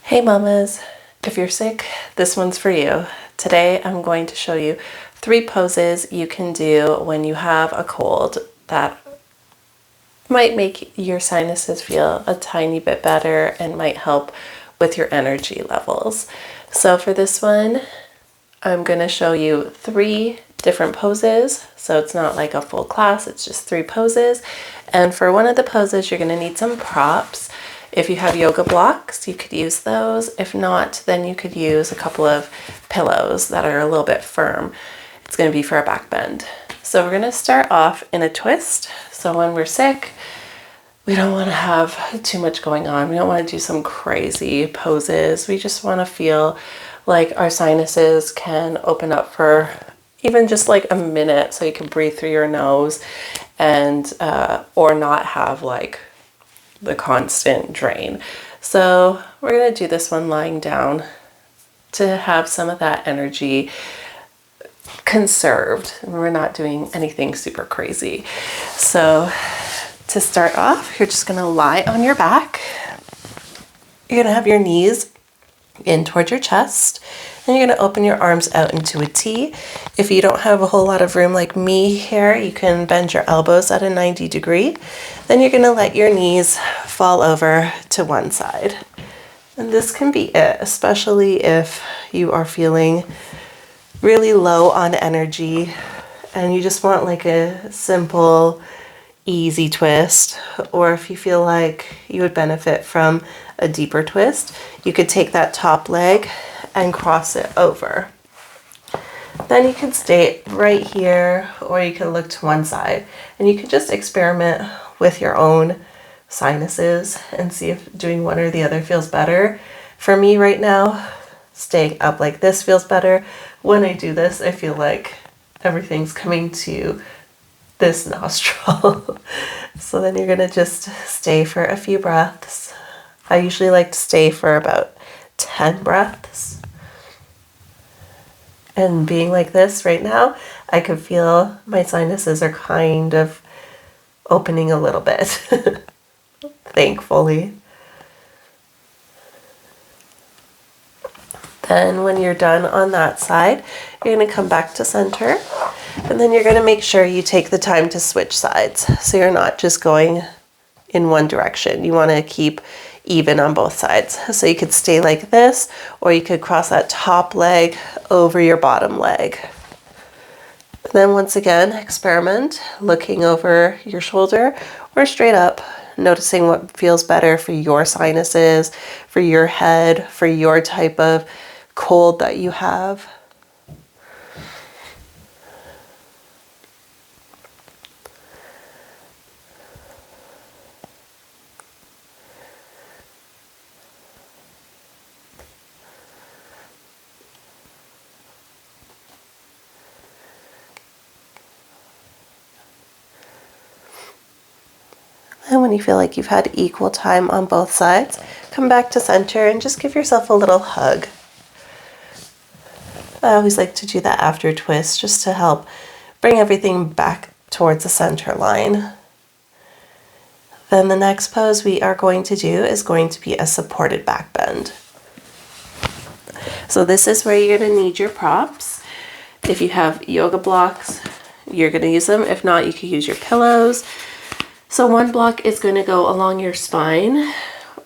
Hey mamas, if you're sick, this one's for you. Today I'm going to show you 3 poses you can do when you have a cold that might make your sinuses feel a tiny bit better and might help with your energy levels. So for this one, I'm going to show you 3 different poses. So it's not like a full class, it's just 3 poses. And for one of the poses, you're going to need some props. If you have yoga blocks, you could use those. If not, then you could use a couple of pillows that are a little bit firm. It's going to be for a back bend. So we're going to start off in a twist. So when we're sick, we don't want to have too much going on. We don't want to do some crazy poses. We just want to feel like our sinuses can open up for even just like a minute so you can breathe through your nose and or not have like the constant drain. So we're going to do this one lying down to have some of that energy conserved. We're not doing anything super crazy. So to start off, you're just going to lie on your back. You're going to have your knees in towards your chest. Then you're going to open your arms out into a T. If you don't have a whole lot of room like me here, you can bend your elbows at a 90 degree. Then you're going to let your knees fall over to one side. And this can be it, especially if you are feeling really low on energy and you just want like a simple, easy twist, or if you feel like you would benefit from a deeper twist, you could take that top leg and cross it over. Then you can stay right here, or you can look to one side, and you can just experiment with your own sinuses and see if doing one or the other feels better. For me right now, staying up like this feels better. When I do this, I feel like everything's coming to this nostril. So then you're gonna just stay for a few breaths. I usually like to stay for about 10 breaths. And being like this right now, I can feel my sinuses are kind of opening a little bit, thankfully. Then when you're done on that side, you're going to come back to center, and then you're going to make sure you take the time to switch sides. So you're not just going in one direction. You want to keep even on both sides. So you could stay like this, or you could cross that top leg over your bottom leg. And then once again, experiment looking over your shoulder or straight up, noticing what feels better for your sinuses, for your head, for your type of cold that you have. And when you feel like you've had equal time on both sides, come back to center and just give yourself a little hug. I always like to do that after a twist just to help bring everything back towards the center line. Then the next pose we are going to do is going to be a supported back bend. So this is where you're going to need your props. If you have yoga blocks, you're going to use them. If not, you could use your pillows. So one block is going to go along your spine,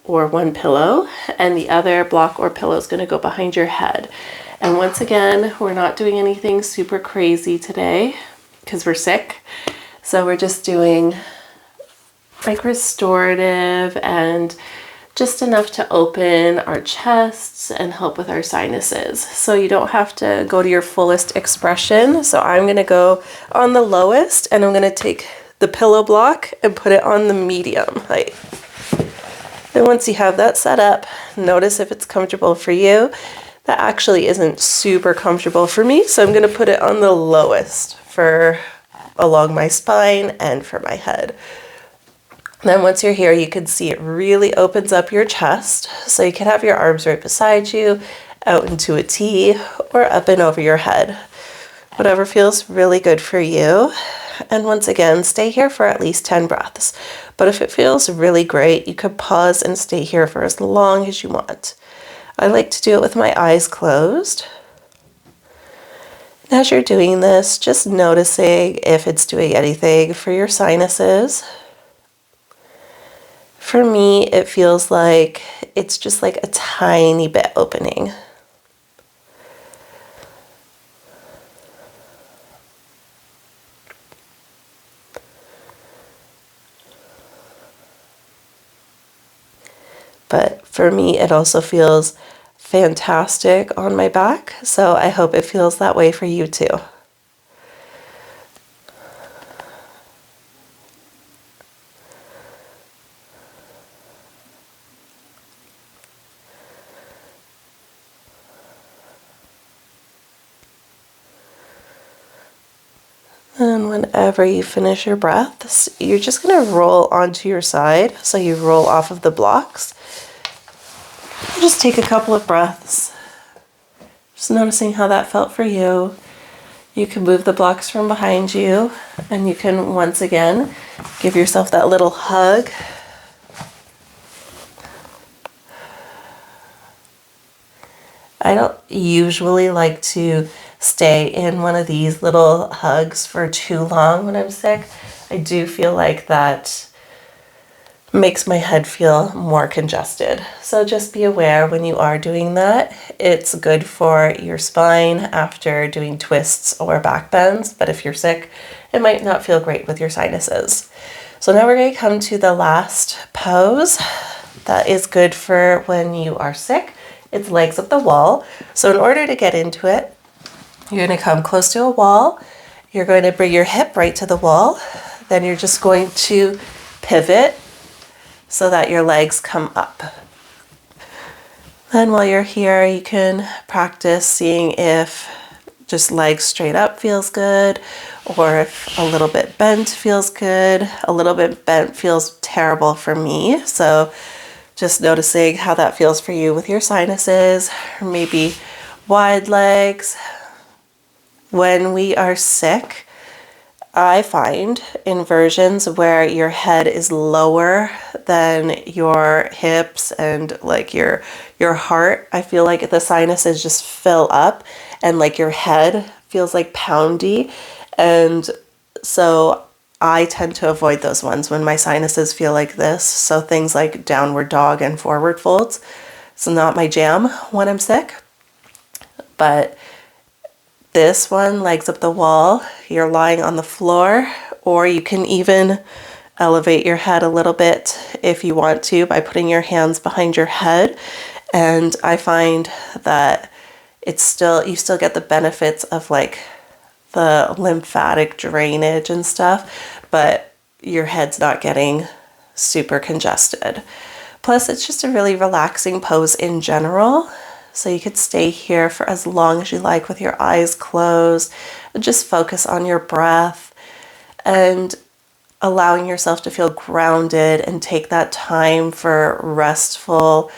or one pillow, and the other block or pillow is going to go behind your head. And once again, we're not doing anything super crazy today because we're sick. So we're just doing like restorative and just enough to open our chests and help with our sinuses. So you don't have to go to your fullest expression. So I'm going to go on the lowest, and I'm going to take the pillow block and put it on the medium height. Then once you have that set up, notice if it's comfortable for you. That actually isn't super comfortable for me, so I'm going to put it on the lowest for along my spine and for my head. Then once you're here, you can see it really opens up your chest, so you can have your arms right beside you, out into a T, or up and over your head. Whatever feels really good for you. And once again, stay here for at least 10 breaths. But if it feels really great, you could pause and stay here for as long as you want. I like to do it with my eyes closed. And as you're doing this, just noticing if it's doing anything for your sinuses. For me, it feels like it's just like a tiny bit opening. But for me, it also feels fantastic on my back, so I hope it feels that way for you too. And whenever you finish your breaths, you're just going to roll onto your side. So you roll off of the blocks. Just take a couple of breaths. Just noticing how that felt for you. You can move the blocks from behind you, and you can once again give yourself that little hug. I don't usually like to stay in one of these little hugs for too long when I'm sick. I do feel like that makes my head feel more congested. So just be aware when you are doing that. It's good for your spine after doing twists or back bends, but if you're sick, it might not feel great with your sinuses. So now we're going to come to the last pose that is good for when you are sick. It's legs up the wall. So in order to get into it, you're going to come close to a wall. You're going to bring your hip right to the wall. Then you're just going to pivot so that your legs come up. Then while you're here, you can practice seeing if just legs straight up feels good, or if a little bit bent feels good. A little bit bent feels terrible for me. So just noticing how that feels for you with your sinuses, or maybe wide legs. When we are sick, I find inversions where your head is lower than your hips and like your heart, I feel like the sinuses just fill up and like your head feels like poundy. And so I tend to avoid those ones when my sinuses feel like this. So things like downward dog and forward folds. It's not my jam when I'm sick. But this one, legs up the wall, you're lying on the floor, or you can even elevate your head a little bit if you want to by putting your hands behind your head. And I find that you still get the benefits of like the lymphatic drainage and stuff, but your head's not getting super congested. Plus, it's just a really relaxing pose in general. So you could stay here for as long as you like with your eyes closed, and just focus on your breath and allowing yourself to feel grounded and take that time for a restful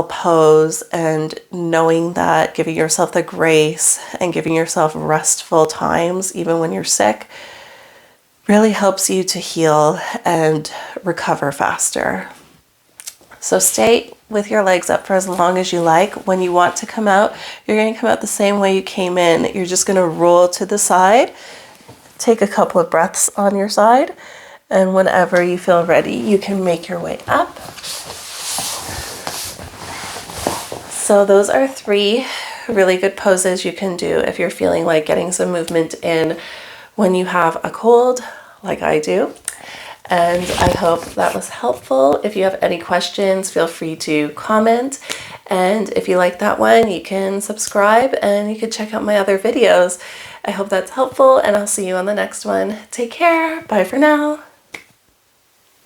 pose, and knowing that giving yourself the grace and giving yourself restful times, even when you're sick, really helps you to heal and recover faster. So stay with your legs up for as long as you like. When you want to come out, you're going to come out the same way you came in. You're just going to roll to the side, take a couple of breaths on your side, and whenever you feel ready, you can make your way up. So those are 3 really good poses you can do if you're feeling like getting some movement in when you have a cold, like I do. And I hope that was helpful. If you have any questions, feel free to comment. And if you like that one, you can subscribe and you can check out my other videos. I hope that's helpful, and I'll see you on the next one. Take care. Bye for now.